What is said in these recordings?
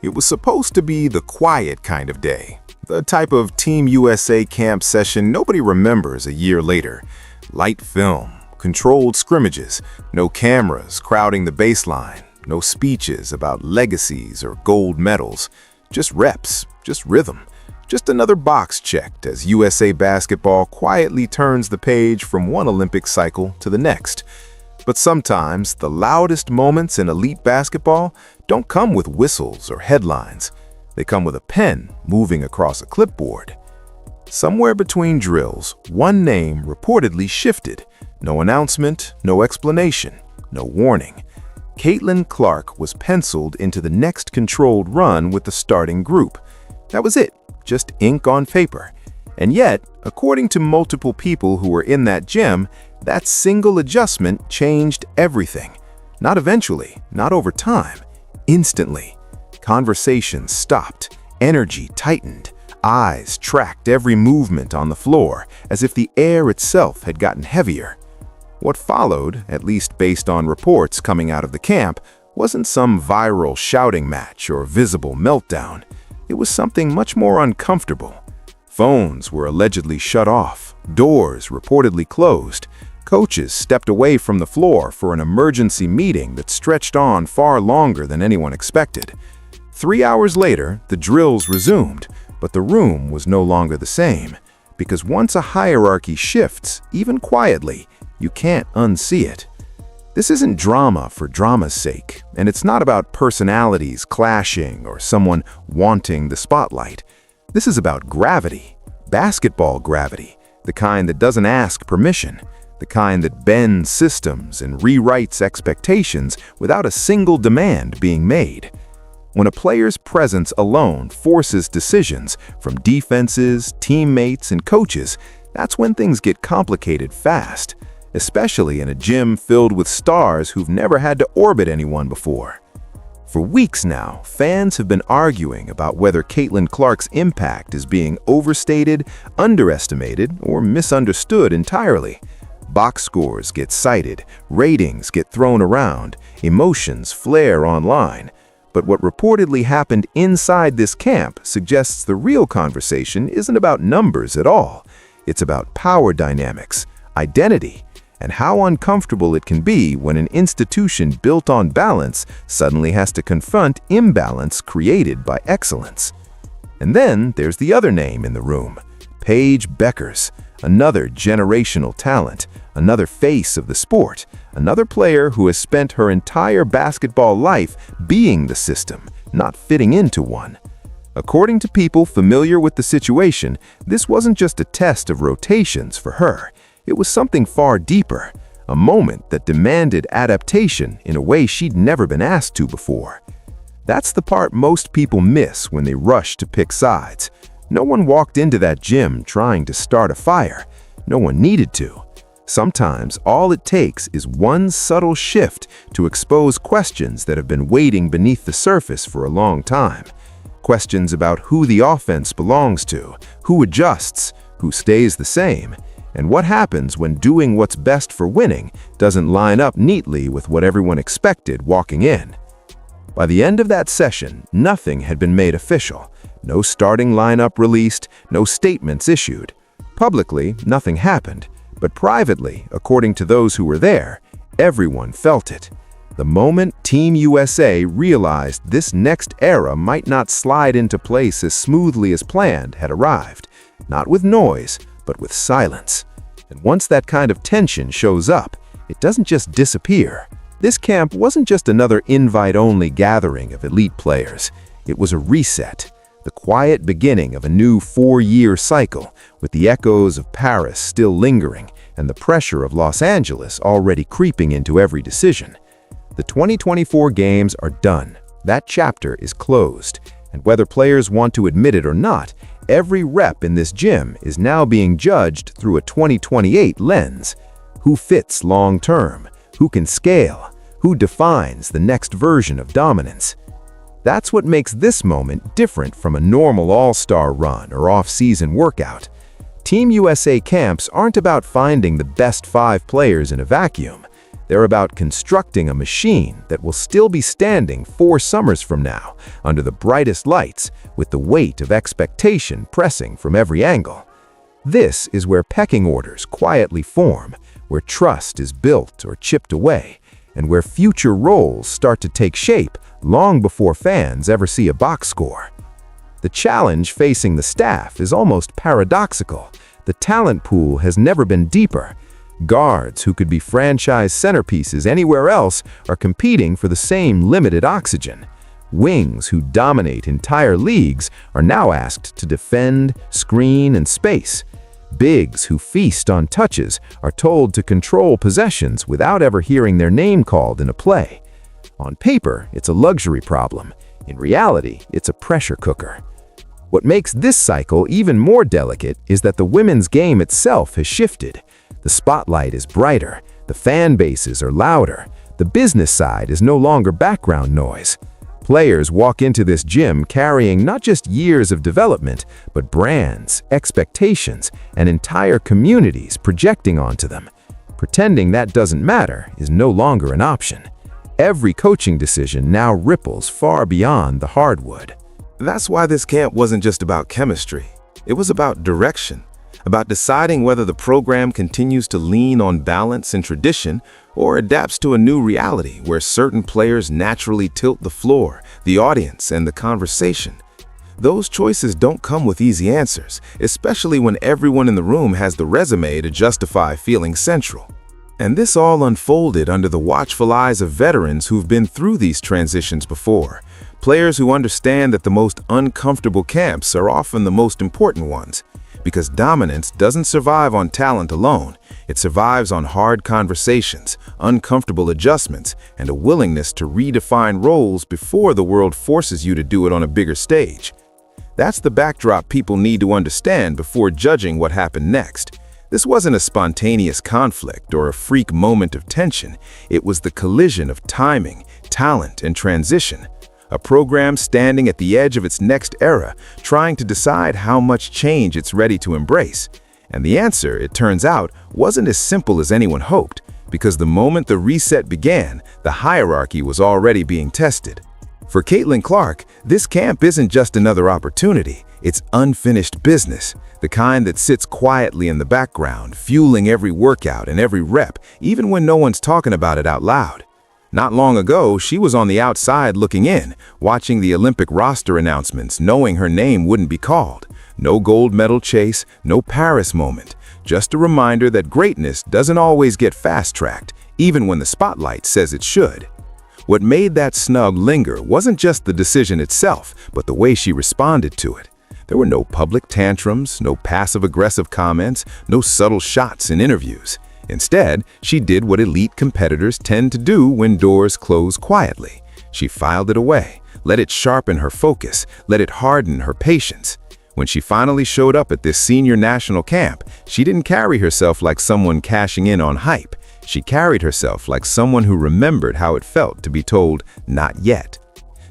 It was supposed to be the quiet kind of day, the type of Team USA camp session nobody remembers a year later. Light film, controlled scrimmages, no cameras crowding the baseline, no speeches about legacies or gold medals, just reps, just rhythm, just another box checked as USA basketball quietly turns the page from one Olympic cycle to the next. But sometimes the loudest moments in elite basketball don't come with whistles or headlines. They come with a pen moving across a clipboard. Somewhere between drills, one name reportedly shifted. No announcement, no explanation, no warning. Caitlin Clark was penciled into the next controlled run with the starting group. That was it, just ink on paper. And yet, according to multiple people who were in that gym, that single adjustment changed everything. Not eventually, not over time, instantly. Conversations stopped, energy tightened, eyes tracked every movement on the floor as if the air itself had gotten heavier. What followed, at least based on reports coming out of the camp, wasn't some viral shouting match or visible meltdown. It was something much more uncomfortable. Phones were allegedly shut off, doors reportedly closed. Coaches stepped away from the floor for an emergency meeting that stretched on far longer than anyone expected. 3 hours later, the drills resumed, but the room was no longer the same. Because once a hierarchy shifts, even quietly, you can't unsee it. This isn't drama for drama's sake, and it's not about personalities clashing or someone wanting the spotlight. This is about gravity, basketball gravity, the kind that doesn't ask permission, the kind that bends systems and rewrites expectations without a single demand being made. When a player's presence alone forces decisions from defenses, teammates, and coaches, that's when things get complicated fast, especially in a gym filled with stars who've never had to orbit anyone before. For weeks now, fans have been arguing about whether Caitlin Clark's impact is being overstated, underestimated, or misunderstood entirely. Box scores get cited, ratings get thrown around, emotions flare online. But what reportedly happened inside this camp suggests the real conversation isn't about numbers at all. It's about power dynamics, identity, and how uncomfortable it can be when an institution built on balance suddenly has to confront imbalance created by excellence. And then there's the other name in the room, Paige Bueckers, another generational talent, another face of the sport, another player who has spent her entire basketball life being the system, not fitting into one. According to people familiar with the situation, this wasn't just a test of rotations for her. It was something far deeper, a moment that demanded adaptation in a way she'd never been asked to before. That's the part most people miss when they rush to pick sides. No one walked into that gym trying to start a fire. No one needed to. Sometimes all it takes is one subtle shift to expose questions that have been waiting beneath the surface for a long time. Questions about who the offense belongs to, who adjusts, who stays the same, and what happens when doing what's best for winning doesn't line up neatly with what everyone expected walking in. By the end of that session, nothing had been made official. No starting lineup released, no statements issued. Publicly, nothing happened, but privately, according to those who were there, everyone felt it. The moment Team USA realized this next era might not slide into place as smoothly as planned had arrived, not with noise, but with silence. And once that kind of tension shows up, it doesn't just disappear. This camp wasn't just another invite-only gathering of elite players. It was a reset, the quiet beginning of a new 4-year cycle, with the echoes of Paris still lingering and the pressure of Los Angeles already creeping into every decision. The 2024 games are done. That chapter is closed. And whether players want to admit it or not, every rep in this gym is now being judged through a 2028 lens. Who fits long-term? Who can scale? Who defines the next version of dominance? That's what makes this moment different from a normal all-star run or off-season workout. Team USA camps aren't about finding the best 5 players in a vacuum. They're about constructing a machine that will still be standing 4 summers from now, under the brightest lights, with the weight of expectation pressing from every angle. This is where pecking orders quietly form, where trust is built or chipped away, and where future roles start to take shape long before fans ever see a box score. The challenge facing the staff is almost paradoxical. The talent pool has never been deeper. Guards who could be franchise centerpieces anywhere else are competing for the same limited oxygen. Wings who dominate entire leagues are now asked to defend, screen, and space. Bigs who feast on touches are told to control possessions without ever hearing their name called in a play. On paper, it's a luxury problem. In reality, it's a pressure cooker. What makes this cycle even more delicate is that the women's game itself has shifted. The spotlight is brighter, the fan bases are louder, the business side is no longer background noise. Players walk into this gym carrying not just years of development, but brands, expectations, and entire communities projecting onto them. Pretending that doesn't matter is no longer an option. Every coaching decision now ripples far beyond the hardwood. That's why this camp wasn't just about chemistry. It was about direction, about deciding whether the program continues to lean on balance and tradition or adapts to a new reality where certain players naturally tilt the floor, the audience, and the conversation. Those choices don't come with easy answers, especially when everyone in the room has the resume to justify feeling central. And this all unfolded under the watchful eyes of veterans who've been through these transitions before. Players who understand that the most uncomfortable camps are often the most important ones, because dominance doesn't survive on talent alone. It survives on hard conversations, uncomfortable adjustments, and a willingness to redefine roles before the world forces you to do it on a bigger stage. That's the backdrop people need to understand before judging what happened next. This wasn't a spontaneous conflict or a freak moment of tension. It was the collision of timing, talent, and transition. A program standing at the edge of its next era, trying to decide how much change it's ready to embrace. And the answer, it turns out, wasn't as simple as anyone hoped, because the moment the reset began, the hierarchy was already being tested. For Caitlin Clark, this camp isn't just another opportunity, it's unfinished business, the kind that sits quietly in the background, fueling every workout and every rep, even when no one's talking about it out loud. Not long ago, she was on the outside looking in, watching the Olympic roster announcements, knowing her name wouldn't be called. No gold medal chase, no Paris moment. Just a reminder that greatness doesn't always get fast-tracked, even when the spotlight says it should. What made that snub linger wasn't just the decision itself, but the way she responded to it. There were no public tantrums, no passive-aggressive comments, no subtle shots in interviews. Instead, she did what elite competitors tend to do when doors close quietly. She filed it away, let it sharpen her focus, let it harden her patience. When she finally showed up at this senior national camp, she didn't carry herself like someone cashing in on hype. She carried herself like someone who remembered how it felt to be told, "Not yet."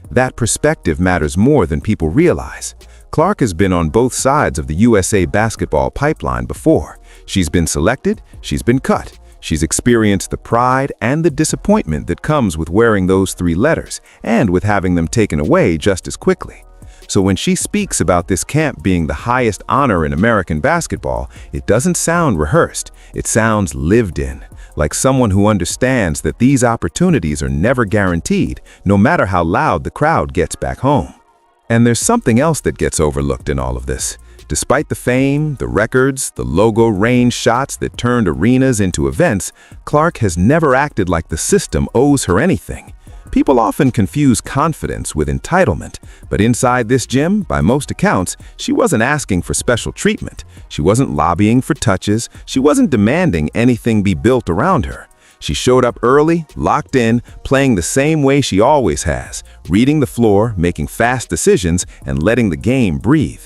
That perspective matters more than people realize. Clark has been on both sides of the USA basketball pipeline before. She's been selected, she's been cut. She's experienced the pride and the disappointment that comes with wearing those 3 letters and with having them taken away just as quickly. So when she speaks about this camp being the highest honor in American basketball, it doesn't sound rehearsed. It sounds lived in, like someone who understands that these opportunities are never guaranteed, no matter how loud the crowd gets back home. And there's something else that gets overlooked in all of this. Despite the fame, the records, the logo range shots that turned arenas into events, Clark has never acted like the system owes her anything. People often confuse confidence with entitlement, but inside this gym, by most accounts, she wasn't asking for special treatment. She wasn't lobbying for touches. She wasn't demanding anything be built around her. She showed up early, locked in, playing the same way she always has, reading the floor, making fast decisions, and letting the game breathe.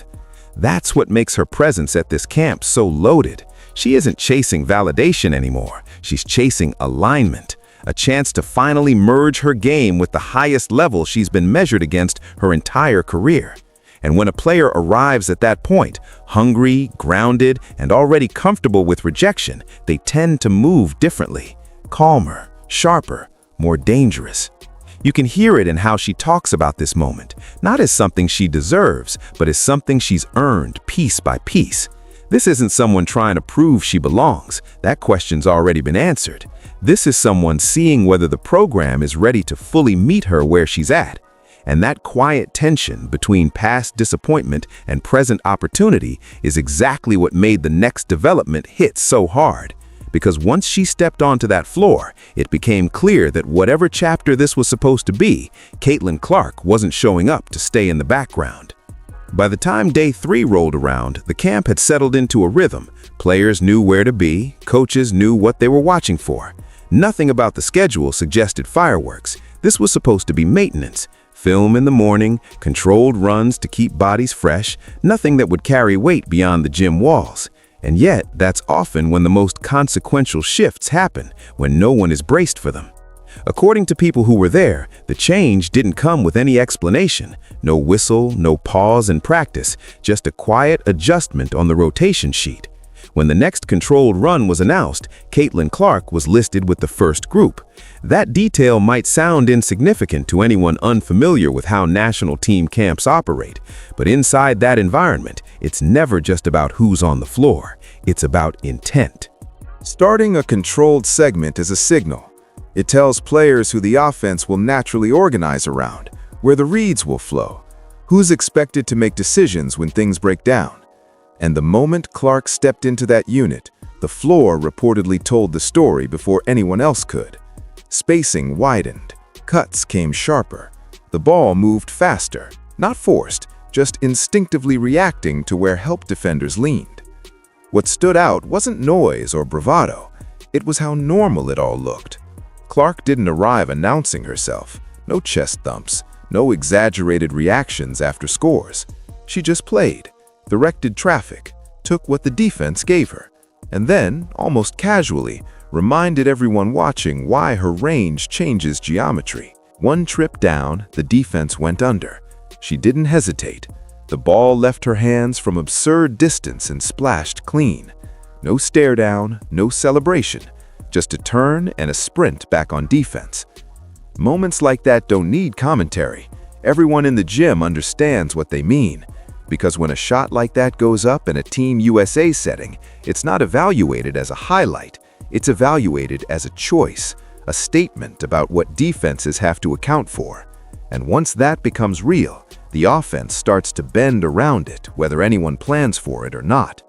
That's what makes her presence at this camp so loaded. She isn't chasing validation anymore. She's chasing alignment, a chance to finally merge her game with the highest level she's been measured against her entire career. And when a player arrives at that point, hungry, grounded, and already comfortable with rejection, they tend to move differently. Calmer, sharper, more dangerous. You can hear it in how she talks about this moment, not as something she deserves, but as something she's earned piece by piece. This isn't someone trying to prove she belongs. That question's already been answered. This is someone seeing whether the program is ready to fully meet her where she's at. And that quiet tension between past disappointment and present opportunity is exactly what made the next development hit so hard. Because once she stepped onto that floor, it became clear that whatever chapter this was supposed to be, Caitlin Clark wasn't showing up to stay in the background. By the time day 3 rolled around, the camp had settled into a rhythm. Players knew where to be, coaches knew what they were watching for. Nothing about the schedule suggested fireworks. This was supposed to be maintenance. Film in the morning, controlled runs to keep bodies fresh, nothing that would carry weight beyond the gym walls. And yet, that's often when the most consequential shifts happen, when no one is braced for them. According to people who were there, the change didn't come with any explanation. No whistle, no pause in practice, just a quiet adjustment on the rotation sheet. When the next controlled run was announced, Caitlin Clark was listed with the first group. That detail might sound insignificant to anyone unfamiliar with how national team camps operate, but inside that environment, it's never just about who's on the floor. It's about intent. Starting a controlled segment is a signal. It tells players who the offense will naturally organize around, where the reads will flow, who's expected to make decisions when things break down. And the moment Clark stepped into that unit, the floor reportedly told the story before anyone else could. Spacing widened, cuts came sharper, the ball moved faster, not forced, just instinctively reacting to where help defenders leaned. What stood out wasn't noise or bravado, it was how normal it all looked. Clark didn't arrive announcing herself, no chest thumps, no exaggerated reactions after scores. She just played, directed traffic, took what the defense gave her, and then, almost casually, reminded everyone watching why her range changes geometry. One trip down, the defense went under. She didn't hesitate. The ball left her hands from absurd distance and splashed clean. No stare down, no celebration, just a turn and a sprint back on defense. Moments like that don't need commentary. Everyone in the gym understands what they mean. Because when a shot like that goes up in a Team USA setting, it's not evaluated as a highlight, it's evaluated as a choice, a statement about what defenses have to account for. And once that becomes real, the offense starts to bend around it, whether anyone plans for it or not.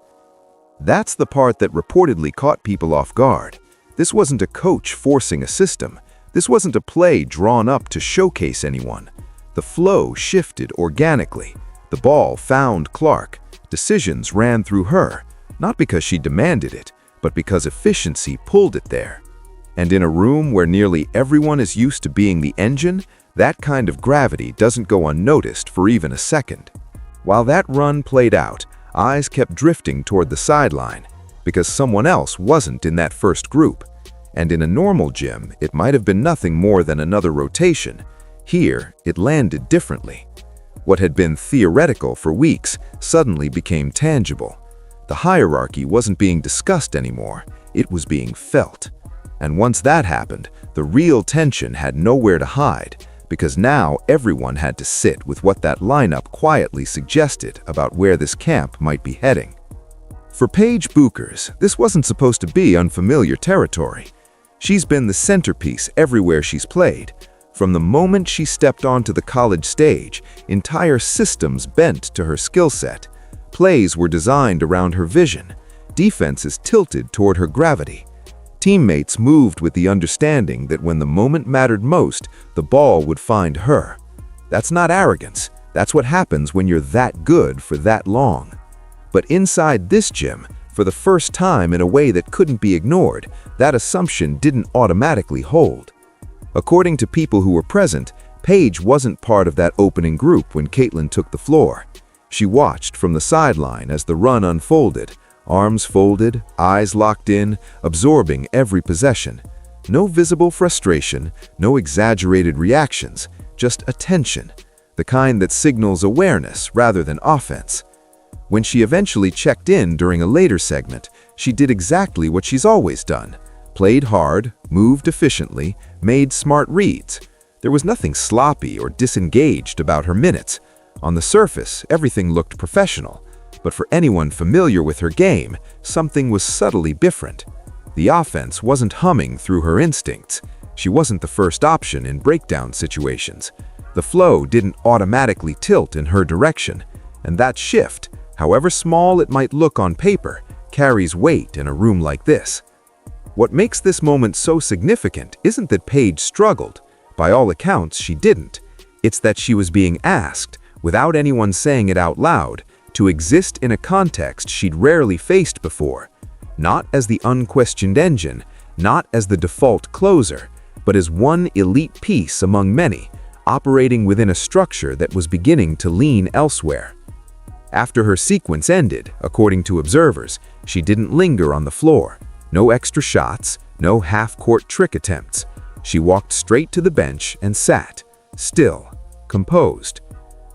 That's the part that reportedly caught people off guard. This wasn't a coach forcing a system. This wasn't a play drawn up to showcase anyone. The flow shifted organically. The ball found Clark. Decisions ran through her, not because she demanded it, but because efficiency pulled it there. And in a room where nearly everyone is used to being the engine, that kind of gravity doesn't go unnoticed for even a second. While that run played out, eyes kept drifting toward the sideline, because someone else wasn't in that first group. And in a normal gym, it might have been nothing more than another rotation. Here, it landed differently. What had been theoretical for weeks suddenly became tangible. The hierarchy wasn't being discussed anymore, it was being felt. And once that happened, the real tension had nowhere to hide, because now everyone had to sit with what that lineup quietly suggested about where this camp might be heading. For Paige Bueckers, this wasn't supposed to be unfamiliar territory. She's been the centerpiece everywhere she's played. From the moment she stepped onto the college stage, entire systems bent to her skill set. Plays were designed around her vision. Defenses tilted toward her gravity. Teammates moved with the understanding that when the moment mattered most, the ball would find her. That's not arrogance. That's what happens when you're that good for that long. But inside this gym, for the first time in a way that couldn't be ignored, that assumption didn't automatically hold. According to people who were present, Paige wasn't part of that opening group when Caitlin took the floor. She watched from the sideline as the run unfolded, arms folded, eyes locked in, absorbing every possession. No visible frustration, no exaggerated reactions, just attention, the kind that signals awareness rather than offense. When she eventually checked in during a later segment, she did exactly what she's always done. played hard, moved efficiently, made smart reads. There was nothing sloppy or disengaged about her minutes. On the surface, everything looked professional, but for anyone familiar with her game, something was subtly different. The offense wasn't humming through her instincts. She wasn't the first option in breakdown situations. The flow didn't automatically tilt in her direction, and that shift, however small it might look on paper, carries weight in a room like this. What makes this moment so significant isn't that Paige struggled. By all accounts, she didn't. It's that she was being asked, without anyone saying it out loud, to exist in a context she'd rarely faced before. Not as the unquestioned engine, not as the default closer, but as one elite piece among many, operating within a structure that was beginning to lean elsewhere. After her sequence ended, according to observers, she didn't linger on the floor. No extra shots, no half-court trick attempts. She walked straight to the bench and sat, still, composed.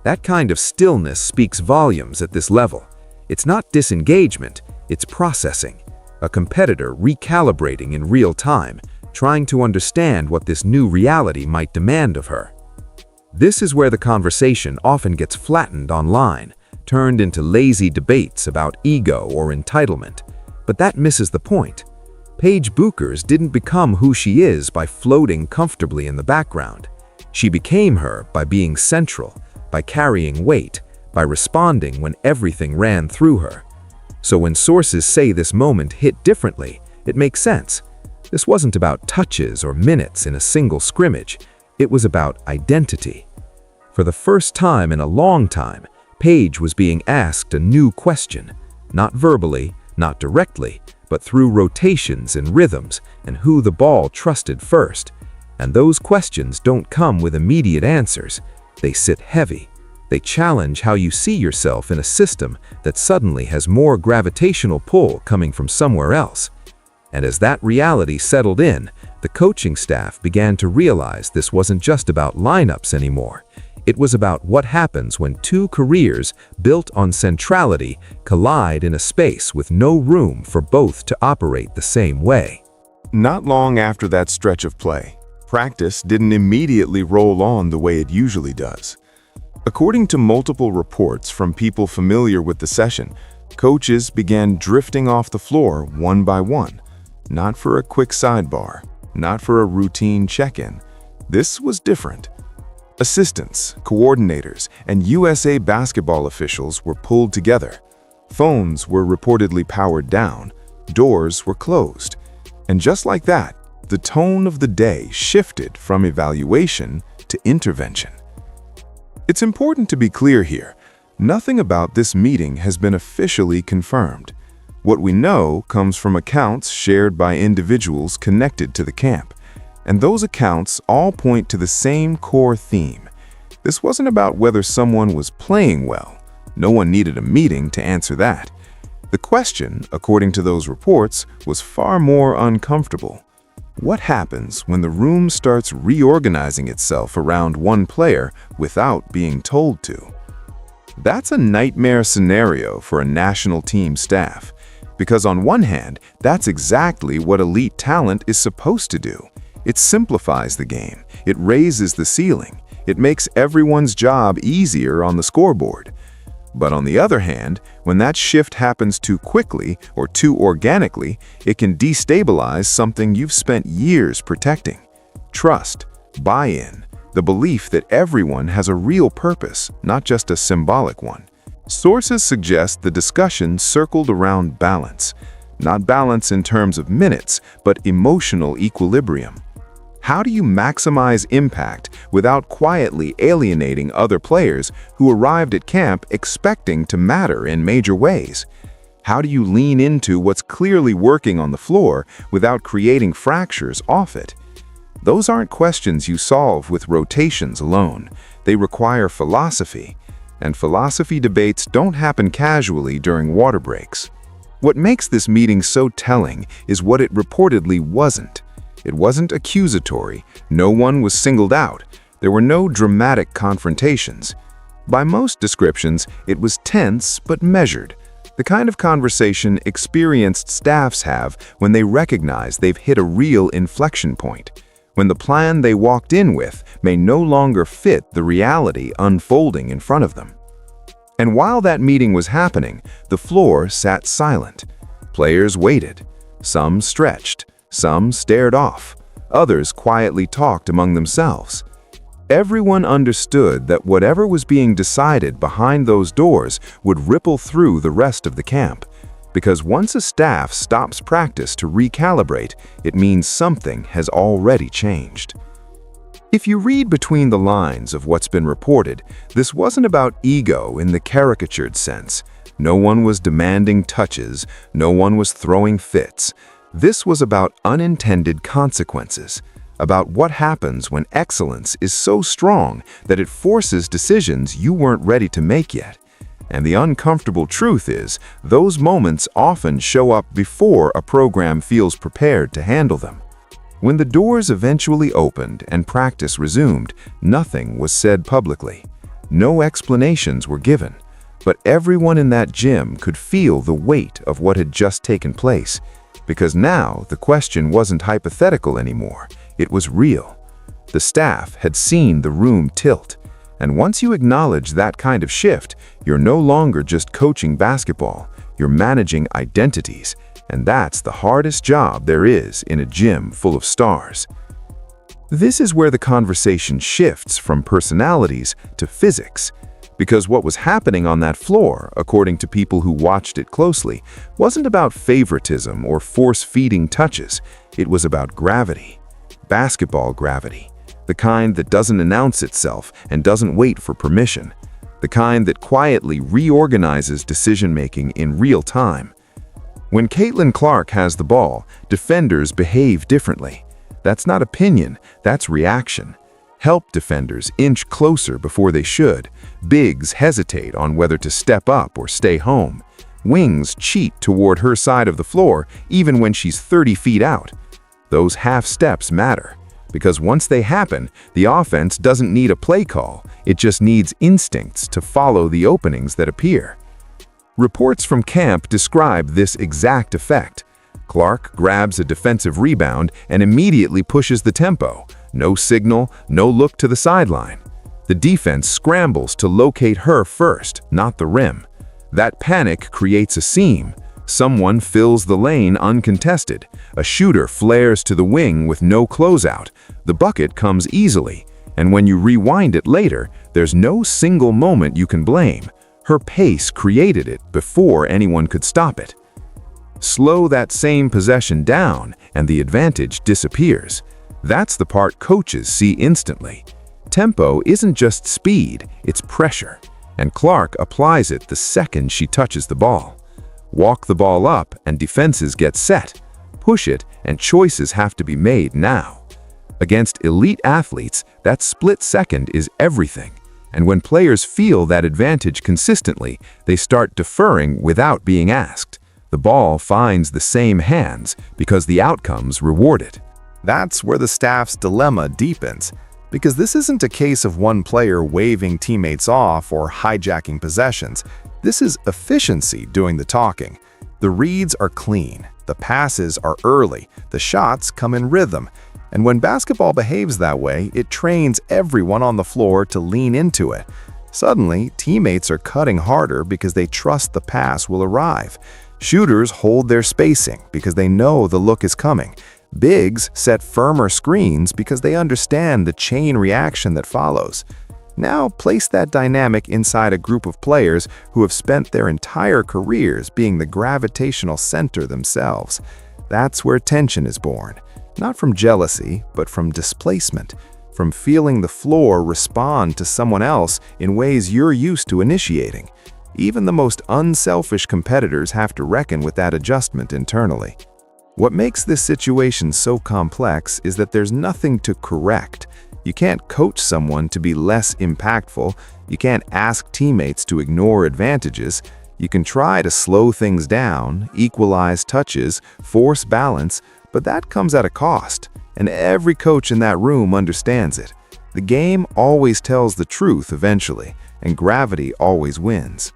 That kind of stillness speaks volumes at this level. It's not disengagement, it's processing. A competitor recalibrating in real time, trying to understand what this new reality might demand of her. This is where the conversation often gets flattened online, turned into lazy debates about ego or entitlement. But that misses the point. Paige Bueckers didn't become who she is by floating comfortably in the background. She became her by being central, by carrying weight, by responding when everything ran through her. So when sources say this moment hit differently, it makes sense. This wasn't about touches or minutes in a single scrimmage. It was about identity. For the first time in a long time, Paige was being asked a new question, not verbally, not directly, but through rotations and rhythms and who the ball trusted first. And those questions don't come with immediate answers. They sit heavy. They challenge how you see yourself in a system that suddenly has more gravitational pull coming from somewhere else. And as that reality settled in, the coaching staff began to realize this wasn't just about lineups anymore. It was about what happens when two careers built on centrality collide in a space with no room for both to operate the same way. Not long after that stretch of play, practice didn't immediately roll on the way it usually does. According to multiple reports from people familiar with the session, coaches began drifting off the floor one by one, not for a quick sidebar, not for a routine check-in. This was different. Assistants, coordinators, and USA basketball officials were pulled together. Phones were reportedly powered down, doors were closed. And just like that, the tone of the day shifted from evaluation to intervention. It's important to be clear here. Nothing about this meeting has been officially confirmed. What we know comes from accounts shared by individuals connected to the camp. And those accounts all point to the same core theme. This wasn't about whether someone was playing well. No one needed a meeting to answer that. The question, according to those reports, was far more uncomfortable. What happens when the room starts reorganizing itself around one player without being told to? That's a nightmare scenario for a national team staff, because on one hand, that's exactly what elite talent is supposed to do. It simplifies the game, it raises the ceiling, it makes everyone's job easier on the scoreboard. But on the other hand, when that shift happens too quickly or too organically, it can destabilize something you've spent years protecting. Trust, buy-in, the belief that everyone has a real purpose, not just a symbolic one. Sources suggest the discussion circled around balance. Not balance in terms of minutes, but emotional equilibrium. How do you maximize impact without quietly alienating other players who arrived at camp expecting to matter in major ways? How do you lean into what's clearly working on the floor without creating fractures off it? Those aren't questions you solve with rotations alone. They require philosophy. And philosophy debates don't happen casually during water breaks. What makes this meeting so telling is what it reportedly wasn't. It wasn't accusatory, no one was singled out, there were no dramatic confrontations. By most descriptions, it was tense but measured. The kind of conversation experienced staffs have when they recognize they've hit a real inflection point, when the plan they walked in with may no longer fit the reality unfolding in front of them. And while that meeting was happening, the floor sat silent. Players waited. Some stretched, some stared off, others quietly talked among themselves. Everyone understood that whatever was being decided behind those doors would ripple through the rest of the camp, because once a staff stops practice to recalibrate, it means something has already changed. If you read between the lines of what's been reported, this wasn't about ego in the caricatured sense. No one was demanding touches, no one was throwing fits. This was about unintended consequences, about what happens when excellence is so strong that it forces decisions you weren't ready to make yet. And the uncomfortable truth is, those moments often show up before a program feels prepared to handle them. When the doors eventually opened and practice resumed, nothing was said publicly. No explanations were given, but everyone in that gym could feel the weight of what had just taken place, because now the question wasn't hypothetical anymore. It was real. The staff had seen the room tilt, and once you acknowledge that kind of shift, you're no longer just coaching basketball, you're managing identities, and that's the hardest job there is in a gym full of stars. This is where the conversation shifts from personalities to physics, because what was happening on that floor, according to people who watched it closely, wasn't about favoritism or force-feeding touches. It was about gravity. Basketball gravity, the kind that doesn't announce itself and doesn't wait for permission, the kind that quietly reorganizes decision-making in real time. When Caitlin Clark has the ball, defenders behave differently. That's not opinion, that's reaction. Help defenders inch closer before they should. Bigs hesitate on whether to step up or stay home. Wings cheat toward her side of the floor even when she's 30 feet out. Those half steps matter, because once they happen, the offense doesn't need a play call, it just needs instincts to follow the openings that appear. Reports from camp describe this exact effect. Clark grabs a defensive rebound and immediately pushes the tempo. No signal, no look to the sideline. The defense scrambles to locate her first, not the rim. That panic creates a seam. Someone fills the lane uncontested. A shooter flares to the wing with no closeout. The bucket comes easily, and when you rewind it later, there's no single moment you can blame. Her pace created it before anyone could stop it. Slow that same possession down, and the advantage disappears. That's the part coaches see instantly. Tempo isn't just speed, it's pressure, and Clark applies it the second she touches the ball. Walk the ball up and defenses get set. Push it and choices have to be made now. Against elite athletes, that split second is everything. And when players feel that advantage consistently, they start deferring without being asked. The ball finds the same hands because the outcomes reward it. That's where the staff's dilemma deepens, because this isn't a case of one player waving teammates off or hijacking possessions. This is efficiency doing the talking. The reads are clean, the passes are early, the shots come in rhythm. And when basketball behaves that way, it trains everyone on the floor to lean into it. Suddenly, teammates are cutting harder because they trust the pass will arrive. Shooters hold their spacing because they know the look is coming. Bigs set firmer screens because they understand the chain reaction that follows. Now place that dynamic inside a group of players who have spent their entire careers being the gravitational center themselves. That's where tension is born. Not from jealousy, but from displacement, from feeling the floor respond to someone else in ways you're used to initiating. Even the most unselfish competitors have to reckon with that adjustment internally. What makes this situation so complex is that there's nothing to correct. You can't coach someone to be less impactful. You can't ask teammates to ignore advantages. You can try to slow things down, equalize touches, force balance, but that comes at a cost, and every coach in that room understands it. The game always tells the truth eventually, and gravity always wins.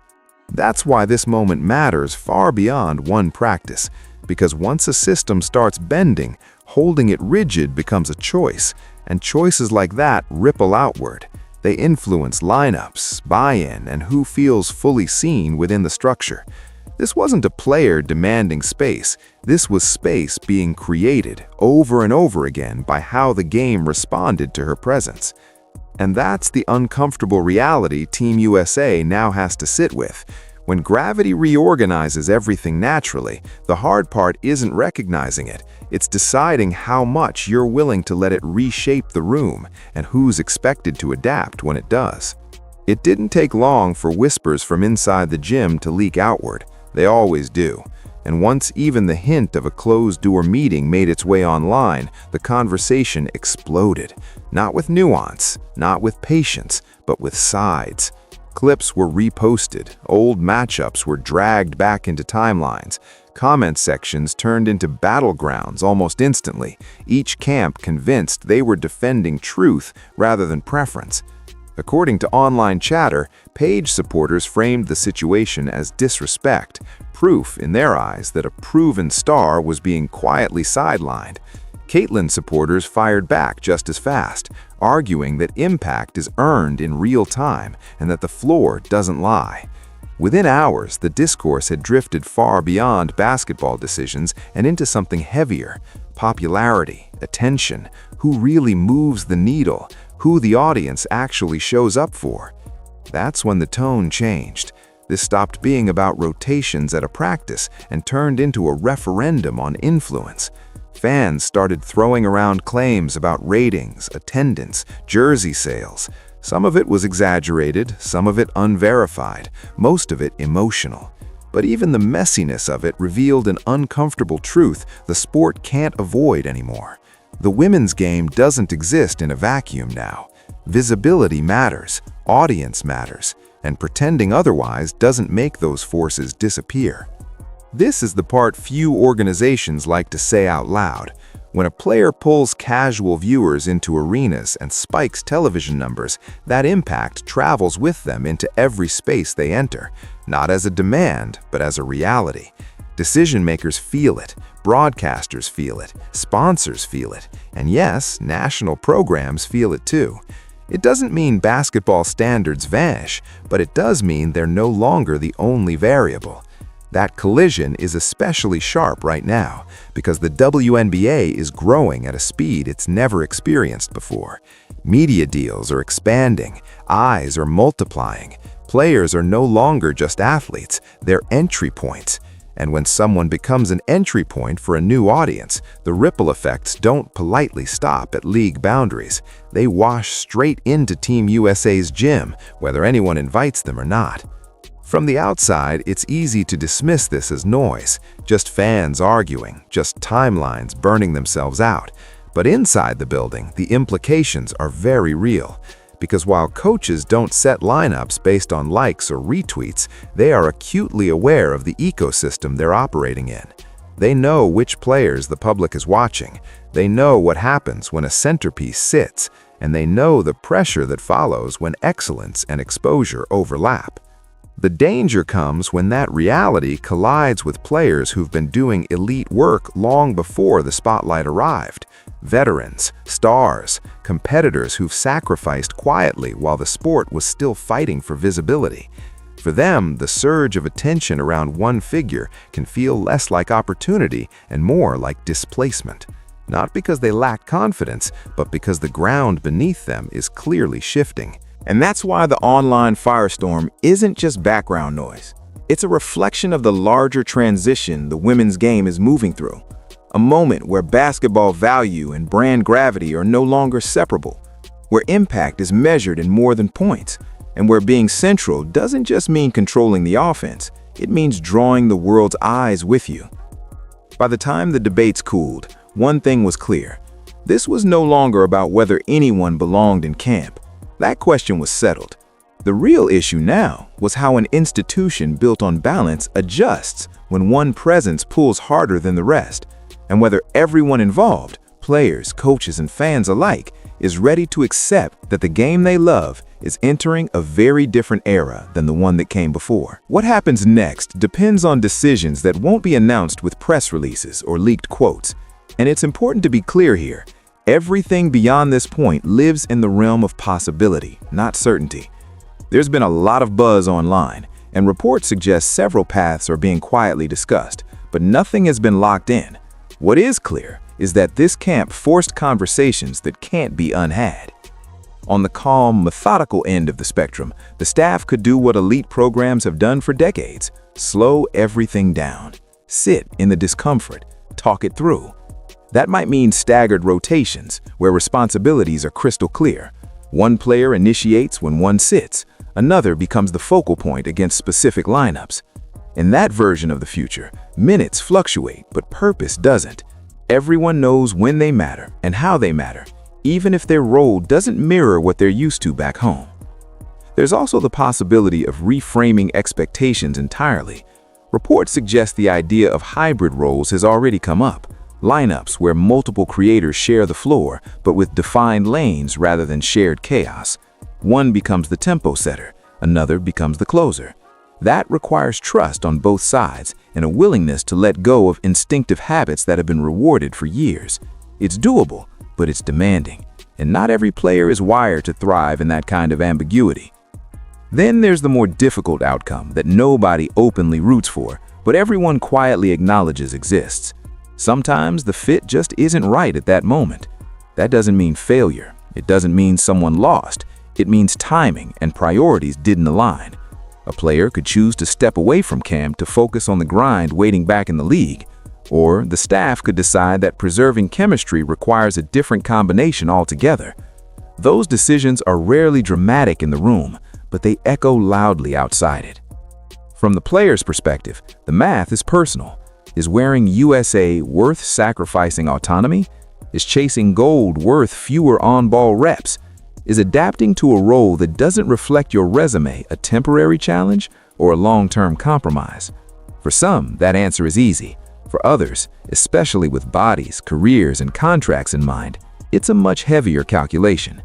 That's why this moment matters far beyond one practice, because once a system starts bending, holding it rigid becomes a choice, and choices like that ripple outward. They influence lineups, buy-in, and who feels fully seen within the structure. This wasn't a player demanding space. This was space being created over and over again by how the game responded to her presence. And that's the uncomfortable reality Team USA now has to sit with. When gravity reorganizes everything naturally, the hard part isn't recognizing it. It's deciding how much you're willing to let it reshape the room and who's expected to adapt when it does. It didn't take long for whispers from inside the gym to leak outward. They always do. And once even the hint of a closed-door meeting made its way online, the conversation exploded. Not with nuance, not with patience, but with sides. Clips were reposted, old matchups were dragged back into timelines, comment sections turned into battlegrounds almost instantly, each camp convinced they were defending truth rather than preference. According to online chatter, Paige supporters framed the situation as disrespect, proof in their eyes that a proven star was being quietly sidelined. Caitlyn supporters fired back just as fast, arguing that impact is earned in real time and that the floor doesn't lie. Within hours, the discourse had drifted far beyond basketball decisions and into something heavier: popularity, attention, who really moves the needle, who the audience actually shows up for. That's when the tone changed. This stopped being about rotations at a practice and turned into a referendum on influence. Fans started throwing around claims about ratings, attendance, jersey sales. Some of it was exaggerated, some of it unverified, most of it emotional. But even the messiness of it revealed an uncomfortable truth the sport can't avoid anymore. The women's game doesn't exist in a vacuum now. Visibility matters, audience matters, and pretending otherwise doesn't make those forces disappear. This is the part few organizations like to say out loud. When a player pulls casual viewers into arenas and spikes television numbers, that impact travels with them into every space they enter, not as a demand, but as a reality. Decision makers feel it, broadcasters feel it, sponsors feel it, and yes, national programs feel it too. It doesn't mean basketball standards vanish, but it does mean they're no longer the only variable. That collision is especially sharp right now because the WNBA is growing at a speed it's never experienced before. Media deals are expanding, eyes are multiplying, players are no longer just athletes, they're entry points. And when someone becomes an entry point for a new audience, the ripple effects don't politely stop at league boundaries. They wash straight into Team USA's gym, whether anyone invites them or not. From the outside, it's easy to dismiss this as noise, just fans arguing, just timelines burning themselves out. But inside the building, the implications are very real. Because while coaches don't set lineups based on likes or retweets, they are acutely aware of the ecosystem they're operating in. They know which players the public is watching. They know what happens when a centerpiece sits, and they know the pressure that follows when excellence and exposure overlap. The danger comes when that reality collides with players who've been doing elite work long before the spotlight arrived. Veterans, stars, competitors who've sacrificed quietly while the sport was still fighting for visibility. For them, the surge of attention around one figure can feel less like opportunity and more like displacement. Not because they lack confidence, but because the ground beneath them is clearly shifting. And that's why the online firestorm isn't just background noise. It's a reflection of the larger transition the women's game is moving through. A moment where basketball value and brand gravity are no longer separable, where impact is measured in more than points, and where being central doesn't just mean controlling the offense, it means drawing the world's eyes with you. By the time the debates cooled, one thing was clear. This was no longer about whether anyone belonged in camp. That question was settled. The real issue now was how an institution built on balance adjusts when one presence pulls harder than the rest, and whether everyone involved, players, coaches, and fans alike, is ready to accept that the game they love is entering a very different era than the one that came before. What happens next depends on decisions that won't be announced with press releases or leaked quotes. And it's important to be clear here. Everything beyond this point lives in the realm of possibility, not certainty. There's been a lot of buzz online, and reports suggest several paths are being quietly discussed, but nothing has been locked in. What is clear is that this camp forced conversations that can't be unhad. On the calm, methodical end of the spectrum, the staff could do what elite programs have done for decades: slow everything down, sit in the discomfort, talk it through. That might mean staggered rotations, where responsibilities are crystal clear. One player initiates when one sits, another becomes the focal point against specific lineups. In that version of the future, minutes fluctuate, but purpose doesn't. Everyone knows when they matter and how they matter, even if their role doesn't mirror what they're used to back home. There's also the possibility of reframing expectations entirely. Reports suggest the idea of hybrid roles has already come up. Lineups where multiple creators share the floor, but with defined lanes rather than shared chaos. One becomes the tempo setter, another becomes the closer. That requires trust on both sides and a willingness to let go of instinctive habits that have been rewarded for years. It's doable, but it's demanding, and not every player is wired to thrive in that kind of ambiguity. Then there's the more difficult outcome that nobody openly roots for, but everyone quietly acknowledges exists. Sometimes the fit just isn't right at that moment. That doesn't mean failure. It doesn't mean someone lost. It means timing and priorities didn't align. A player could choose to step away from camp to focus on the grind waiting back in the league, or the staff could decide that preserving chemistry requires a different combination altogether. Those decisions are rarely dramatic in the room, but they echo loudly outside it. From the player's perspective, the math is personal. Is wearing USA worth sacrificing autonomy? Is chasing gold worth fewer on-ball reps? Is adapting to a role that doesn't reflect your resume a temporary challenge or a long-term compromise? For some, that answer is easy. For others, especially with bodies, careers, and contracts in mind, it's a much heavier calculation.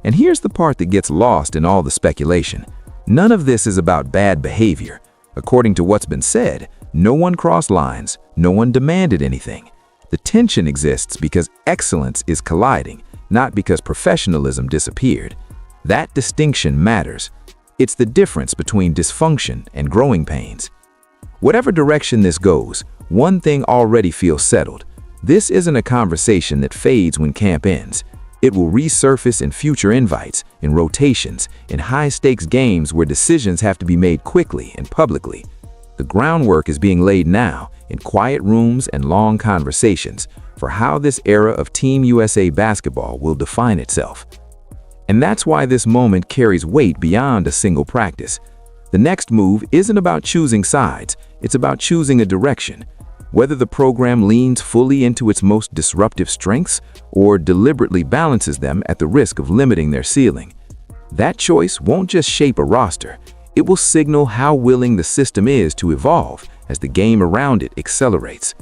And here's the part that gets lost in all the speculation. None of this is about bad behavior. According to what's been said, no one crossed lines, no one demanded anything. The tension exists because excellence is colliding, not because professionalism disappeared. That distinction matters. It's the difference between dysfunction and growing pains. Whatever direction this goes, one thing already feels settled. This isn't a conversation that fades when camp ends. It will resurface in future invites, in rotations, in high-stakes games where decisions have to be made quickly and publicly. The groundwork is being laid now in quiet rooms and long conversations for how this era of Team USA basketball will define itself. And that's why this moment carries weight beyond a single practice. The next move isn't about choosing sides, it's about choosing a direction. Whether the program leans fully into its most disruptive strengths or deliberately balances them at the risk of limiting their ceiling. That choice won't just shape a roster, it will signal how willing the system is to evolve as the game around it accelerates.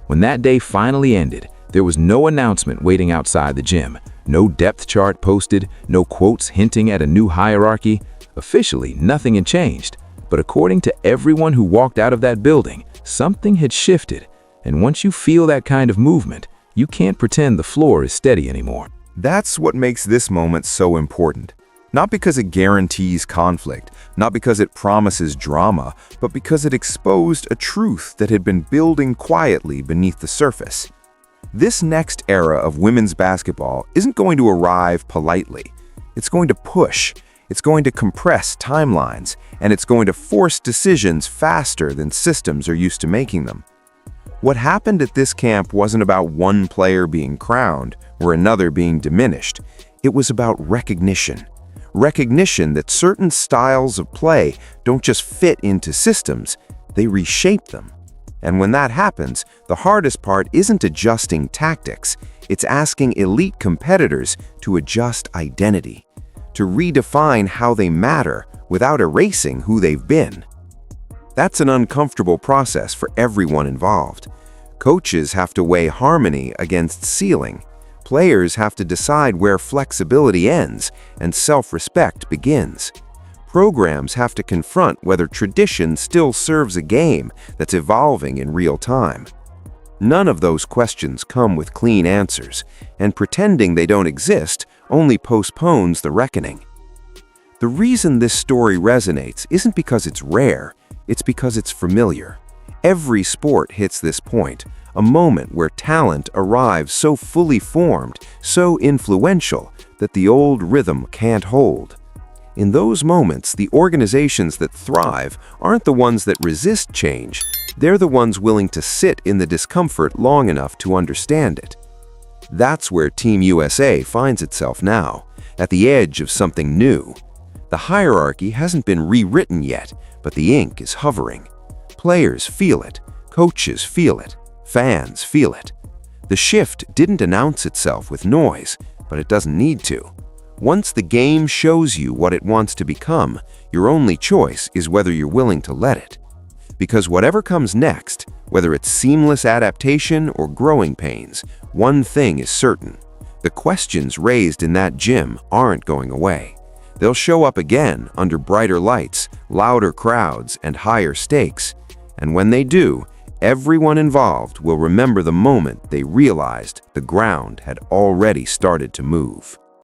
When that day finally ended, there was no announcement waiting outside the gym, no depth chart posted, no quotes hinting at a new hierarchy. Officially, nothing had changed, but according to everyone who walked out of that building, something had shifted, and once you feel that kind of movement, you can't pretend the floor is steady anymore. That's what makes this moment so important. Not because it guarantees conflict, not because it promises drama, but because it exposed a truth that had been building quietly beneath the surface. This next era of women's basketball isn't going to arrive politely. It's going to push, it's going to compress timelines, and it's going to force decisions faster than systems are used to making them. What happened at this camp wasn't about one player being crowned or another being diminished. It was about recognition. Recognition that certain styles of play don't just fit into systems, they reshape them. And when that happens, the hardest part isn't adjusting tactics, it's asking elite competitors to adjust identity, to redefine how they matter without erasing who they've been. That's an uncomfortable process for everyone involved. Coaches have to weigh harmony against ceiling. Players have to decide where flexibility ends and self-respect begins. Programs have to confront whether tradition still serves a game that's evolving in real time. None of those questions come with clean answers, and pretending they don't exist only postpones the reckoning. The reason this story resonates isn't because it's rare, it's because it's familiar. Every sport hits this point, a moment where talent arrives so fully formed, so influential, that the old rhythm can't hold. In those moments, the organizations that thrive aren't the ones that resist change. They're the ones willing to sit in the discomfort long enough to understand it. That's where Team USA finds itself now, at the edge of something new. The hierarchy hasn't been rewritten yet, but the ink is hovering. Players feel it, coaches feel it, fans feel it. The shift didn't announce itself with noise, but it doesn't need to. Once the game shows you what it wants to become, your only choice is whether you're willing to let it. Because whatever comes next, whether it's seamless adaptation or growing pains, one thing is certain. The questions raised in that gym aren't going away. They'll show up again under brighter lights, louder crowds, and higher stakes. And when they do, everyone involved will remember the moment they realized the ground had already started to move.